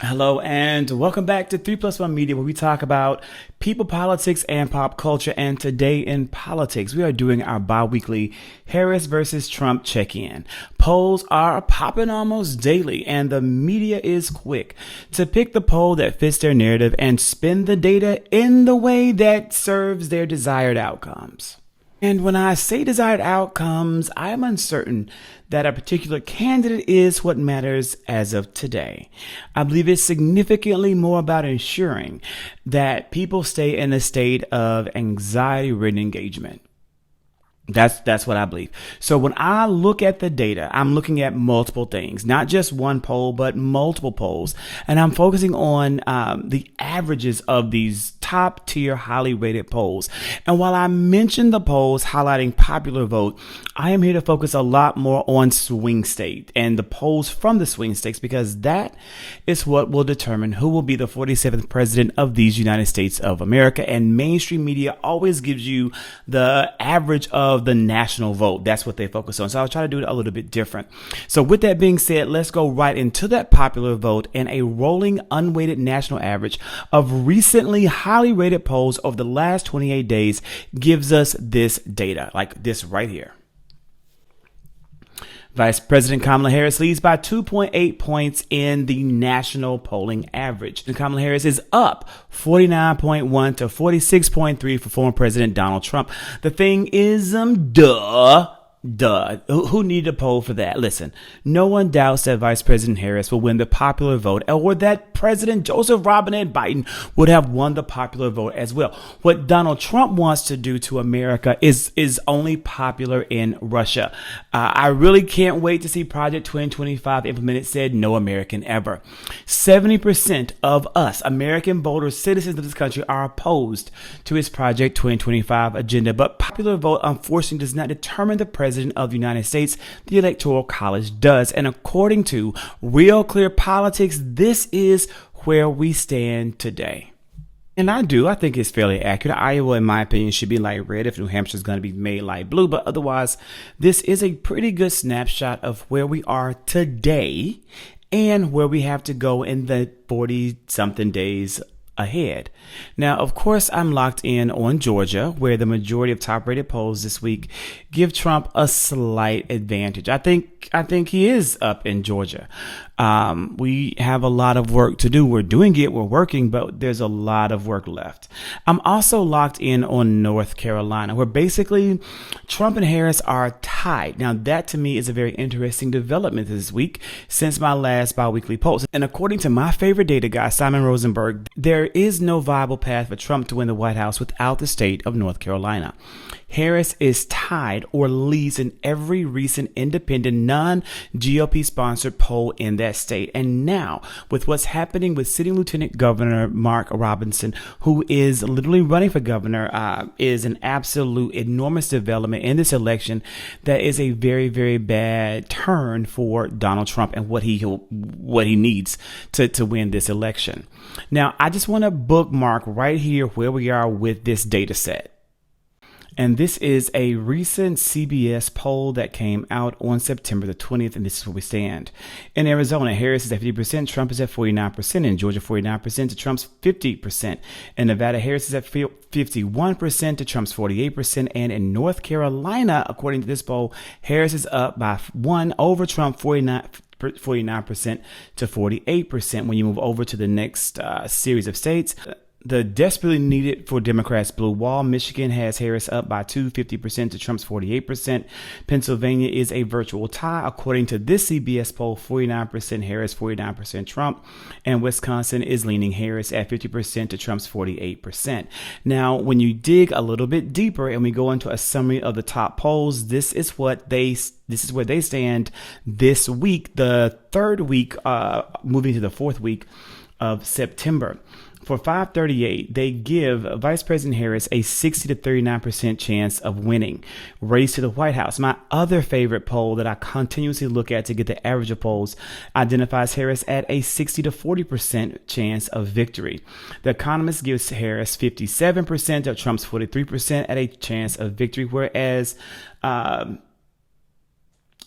Hello and welcome back to 3 Plus 1 Media, where we talk about people, politics, and pop culture. And today in politics, we are doing our bi-weekly Harris versus Trump check-in. Polls are popping almost daily, and the media is quick to pick the poll that fits their narrative and spin the data in the way that serves their desired outcomes. And when I say desired outcomes, I am uncertain that a particular candidate is what matters as of today. I believe it's significantly more about ensuring that people stay in a state of anxiety-ridden engagement. That's what I believe. So when I look at the data, I'm looking at multiple things, not just one poll, but multiple polls. And I'm focusing on the averages of these top tier, highly rated polls. And while I mentioned the polls highlighting popular vote, I am here to focus a lot more on swing state and the polls from the swing states, because that is what will determine who will be the 47th president of these United States of America. And mainstream media always gives you the average of the national vote. That's what they focus on. So I'll try to do it a little bit different. So with that being said, let's go right into that popular vote, and a rolling unweighted national average of recently highly rated polls over the last 28 days gives us this data, like this right here. Vice President Kamala Harris leads by 2.8 points in the national polling average. And Kamala Harris is up 49.1 to 46.3 for former President Donald Trump. The thing is, who needed a poll for that? Listen, no one doubts that Vice President Harris will win the popular vote, or that President Joseph Robinette Biden would have won the popular vote as well. What Donald Trump wants to do to America is only popular in Russia. I really can't wait to see Project 2025 implemented, said no American ever. 70% of us, American voters, citizens of this country, are opposed to his Project 2025 agenda. But popular vote, unfortunately, does not determine the president of the United States. The Electoral College does. And according to Real Clear Politics, this is where we stand today. And I think it's fairly accurate. Iowa, in my opinion, should be light red if New Hampshire is going to be made light blue. But otherwise, this is a pretty good snapshot of where we are today and where we have to go in the 40-something days ahead. Now, of course, I'm locked in on Georgia, where the majority of top-rated polls this week give Trump a slight advantage. I think he is up in Georgia. We have a lot of work to do. We're doing it. We're working, but there's a lot of work left. I'm also locked in on North Carolina, where basically Trump and Harris are tied. Now, that to me is a very interesting development this week since my last bi-weekly post. And according to my favorite data guy, Simon Rosenberg, there is no viable path for Trump to win the White House without the state of North Carolina. Harris is tied or leads in every recent independent non-GOP sponsored poll in that state. And now, with what's happening with sitting Lieutenant Governor Mark Robinson, who is literally running for governor, is an absolute enormous development in this election that is a very, very bad turn for Donald Trump and what he needs to win this election. Now, I just want to bookmark right here where we are with this data set. And this is a recent CBS poll that came out on September the 20th, and this is where we stand. In Arizona, Harris is at 50%, Trump is at 49%. In Georgia, 49% to Trump's 50%. In Nevada, Harris is at 51% to Trump's 48%. And in North Carolina, according to this poll, Harris is up by 1 over Trump, 49% to 48%. When you move over to the next series of states, the desperately needed for Democrats blue wall. Michigan has Harris up by 50% to Trump's 48%. Pennsylvania is a virtual tie. According to this CBS poll, 49% Harris, 49% Trump. And Wisconsin is leaning Harris at 50% to Trump's 48%. Now, when you dig a little bit deeper and we go into a summary of the top polls, this is where they stand this week, the third week, moving to the fourth week of September. For 538, they give Vice President Harris a 60 to 39% chance of winning race to the White House. My other favorite poll that I continuously look at to get the average of polls identifies Harris at a 60 to 40% chance of victory. The Economist gives Harris 57% of Trump's 43% at a chance of victory, whereas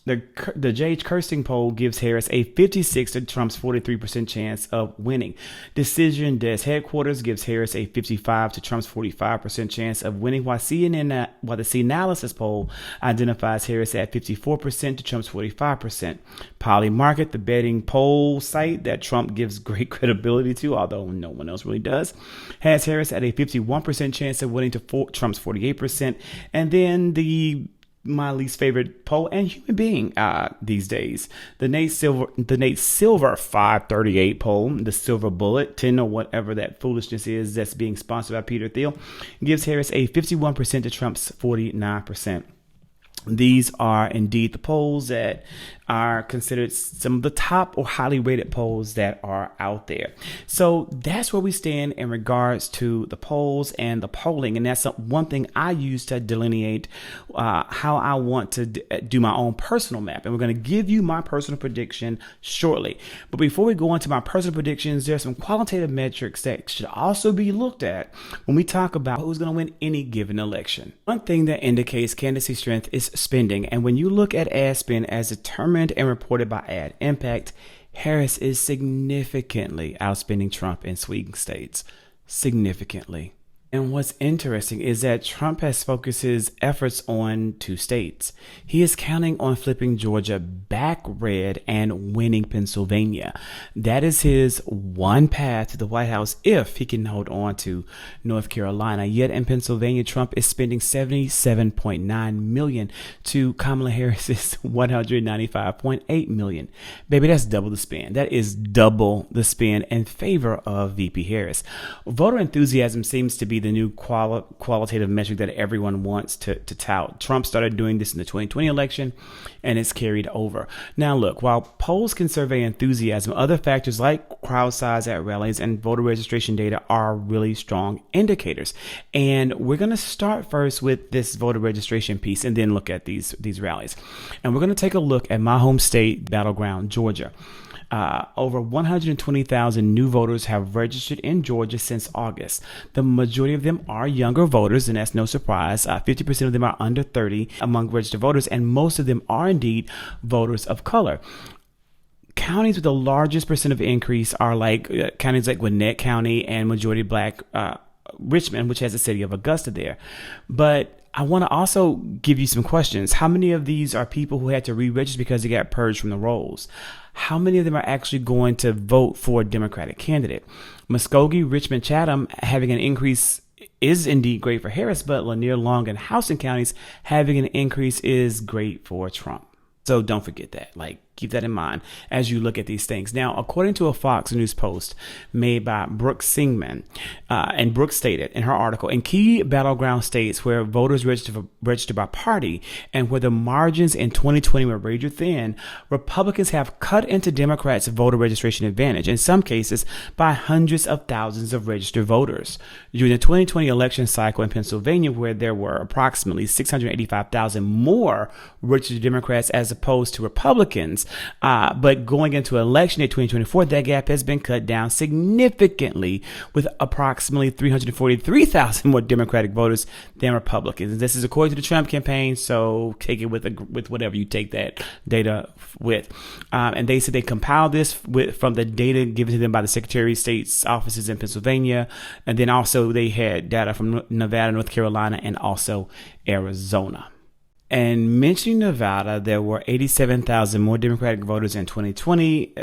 The J.H. Kirsting poll gives Harris a 56 to Trump's 43% chance of winning. Decision Desk Headquarters gives Harris a 55 to Trump's 45% chance of winning, while the CNalysis poll identifies Harris at 54% to Trump's 45%. Polymarket, the betting poll site that Trump gives great credibility to, although no one else really does, has Harris at a 51% chance of winning to Trump's 48%. And then my least favorite poll and human being these days, the Nate Silver 538 poll, the Silver Bullet 10 or whatever that foolishness is that's being sponsored by Peter Thiel, gives Harris a 51% to Trump's 49%. These are indeed the polls that are considered some of the top or highly rated polls that are out there. So that's where we stand in regards to the polls and the polling. And that's one thing I use to delineate how I want to do my own personal map. And we're going to give you my personal prediction shortly. But before we go into my personal predictions, there's some qualitative metrics that should also be looked at when we talk about who's going to win any given election. One thing that indicates candidacy strength is spending. And when you look at ad spend as determined and reported by Ad Impact, Harris is significantly outspending Trump in swing states. Significantly. And what's interesting is that Trump has focused his efforts on 2 states. He is counting on flipping Georgia back red and winning Pennsylvania. That is his one path to the White House if he can hold on to North Carolina. Yet in Pennsylvania, Trump is spending $77.9 million to Kamala Harris's $195.8 million. Baby, that's double the spend. That is double the spend in favor of VP Harris. Voter enthusiasm seems to be the new qualitative metric that everyone wants to tout. Trump started doing this in the 2020 election, and it's carried over. Now, look, while polls can survey enthusiasm, other factors like crowd size at rallies and voter registration data are really strong indicators. And we're going to start first with this voter registration piece and then look at these rallies. And we're going to take a look at my home state, battleground, Georgia. Over 120,000 new voters have registered in Georgia since August. The majority of them are younger voters, and that's no surprise. 50% of them are under 30 among registered voters, and most of them are indeed voters of color. Counties with the largest percent of increase are counties like Gwinnett County and majority black Richmond, which has the city of Augusta there. But I want to also give you some questions. How many of these are people who had to re-register because they got purged from the rolls? How many of them are actually going to vote for a Democratic candidate? Muskogee, Richmond, Chatham having an increase is indeed great for Harris, but Lanier, Long, and Houston counties having an increase is great for Trump. So don't forget that. Keep that in mind as you look at these things. Now, according to a Fox News post made by Brooke Singman, and Brooke stated in her article, in key battleground states where voters register by party and where the margins in 2020 were razor thin, Republicans have cut into Democrats' voter registration advantage, in some cases by hundreds of thousands of registered voters. During the 2020 election cycle in Pennsylvania, where there were approximately 685,000 more registered Democrats as opposed to Republicans, but going into election day 2024, that gap has been cut down significantly, with approximately 343,000 more Democratic voters than Republicans. This is according to the Trump campaign, so take it with whatever you take that data with. And they said they compiled this from the data given to them by the Secretary of State's offices in Pennsylvania, and then also they had data from Nevada, North Carolina, and also Arizona. And mentioning Nevada, there were 87,000 more Democratic voters in 2020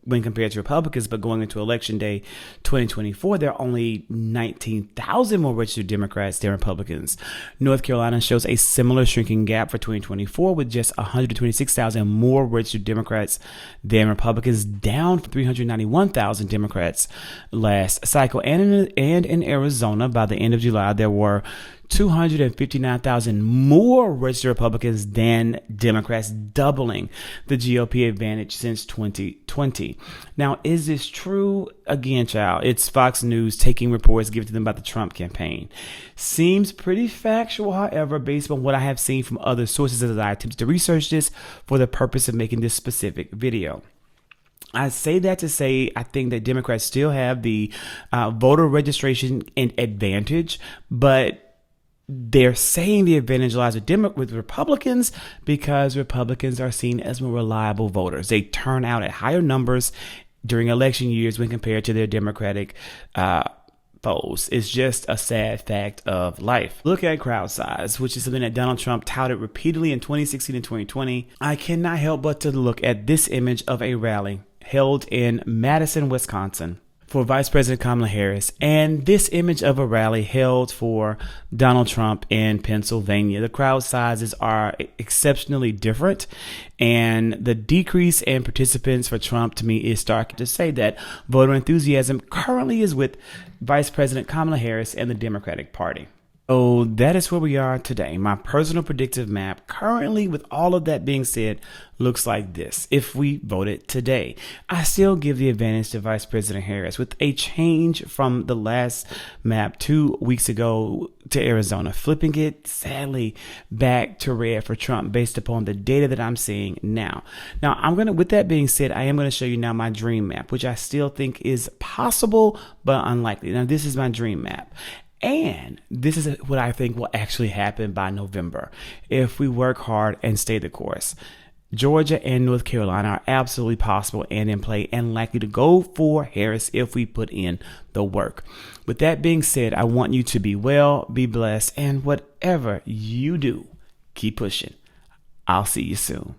when compared to Republicans, but going into election day 2024, there are only 19,000 more registered Democrats than Republicans. North Carolina shows a similar shrinking gap for 2024 with just 126,000 more registered Democrats than Republicans, down from 391,000 Democrats last cycle. And in Arizona, by the end of July, there were 259,000 more registered Republicans than Democrats, doubling the GOP advantage since 2020. Now, is this true? Again, child, it's Fox News taking reports given to them by the Trump campaign. Seems pretty factual, however, based on what I have seen from other sources as I attempted to research this for the purpose of making this specific video. I say that to say I think that Democrats still have the voter registration advantage, but they're saying the advantage lies with Republicans because Republicans are seen as more reliable voters. They turn out at higher numbers during election years when compared to their Democratic foes. It's just a sad fact of life. Look at crowd size, which is something that Donald Trump touted repeatedly in 2016 and 2020. I cannot help but to look at this image of a rally held in Madison, Wisconsin, for Vice President Kamala Harris, and this image of a rally held for Donald Trump in Pennsylvania. The crowd sizes are exceptionally different, and the decrease in participants for Trump, to me, is stark to say that voter enthusiasm currently is with Vice President Kamala Harris and the Democratic Party. So that is where we are today. My personal predictive map currently, with all of that being said, looks like this. If we voted today, I still give the advantage to Vice President Harris, with a change from the last map 2 weeks ago to Arizona, flipping it sadly back to red for Trump based upon the data that I'm seeing now. Now, with that being said, I am going to show you now my dream map, which I still think is possible, but unlikely. Now, this is my dream map. And this is what I think will actually happen by November if we work hard and stay the course. Georgia and North Carolina are absolutely possible and in play and likely to go for Harris if we put in the work. With that being said, I want you to be well, be blessed, and whatever you do, keep pushing. I'll see you soon.